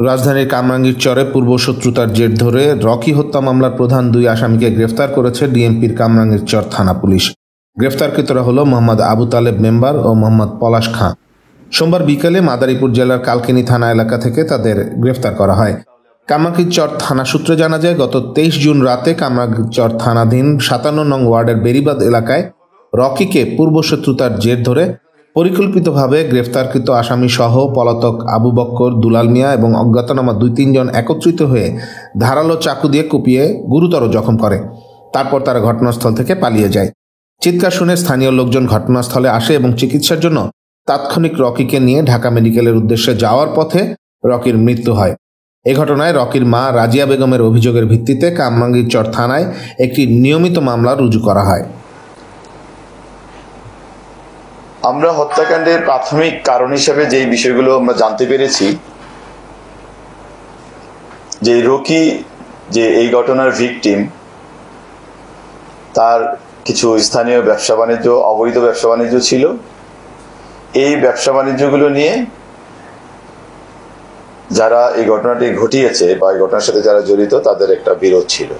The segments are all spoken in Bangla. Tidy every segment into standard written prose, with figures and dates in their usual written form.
রাজধানীর কামরাঙ্গীর চরে পূর্বশত্রুতার জের ধরে রকি হত্যা মামলার প্রধান দুই আসামিকে গ্রেফতার করেছে ডিএমপির কামরাঙ্গীর চর থানা পুলিশ। গ্রেফতারকৃতরা হল মোহাম্মদ আবু তালেব মেম্বার ও মোহাম্মদ পলাশ খাঁ। সোমবার বিকেলে মাদারীপুর জেলার কালকিনি থানা এলাকা থেকে তাদের গ্রেফতার করা হয়। কামরাঙ্গীর চর থানা সূত্রে জানা যায়, গত 23 জুন রাতে কামরাঙ্গীর চর থানাধীন 57 নং ওয়ার্ডের বেরিবাদ এলাকায় রকিকে পূর্বশত্রুতার জের ধরে পরিকল্পিতভাবে গ্রেফতারকৃত আসামি সহ পলাতক আবু বক্কর, দুলাল মিয়া এবং অজ্ঞাতনামা 2-3 জন একত্রিত হয়ে ধারালো চাকু দিয়ে কুপিয়ে গুরুতর জখম করে। তারপর তারা ঘটনাস্থল থেকে পালিয়ে যায়। চিৎকার শুনে স্থানীয় লোকজন ঘটনাস্থলে আসে এবং চিকিৎসার জন্য তাৎক্ষণিক রকিকে নিয়ে ঢাকা মেডিকেলের উদ্দেশ্যে যাওয়ার পথে রকির মৃত্যু হয়। এ ঘটনায় রকির মা রাজিয়া বেগমের অভিযোগের ভিত্তিতে কামরাঙ্গীর চর থানায় একটি নিয়মিত মামলা রুজু করা হয়। আমরা হত্যাকাণ্ডের প্রাথমিক কারণ হিসেবে যে বিষয়গুলো আমরা জানতে পেরেছি, যে রকি যে এই ঘটনার ভিকটিম, তার কিছু স্থানীয় ব্যবসা বাণিজ্য, অবৈধ ব্যবসা বাণিজ্য ছিল। এই ব্যবসা বাণিজ্যগুলো নিয়ে যারা এই ঘটনাটি ঘটিয়েছে বা এই ঘটনার সাথে যারা জড়িত, তাদের একটা বিরোধ ছিল।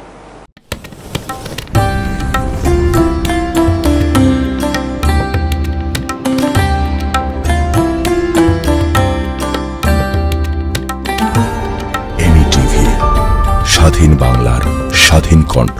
স্বাধীন বাংলার স্বাধীন কণ্ঠ।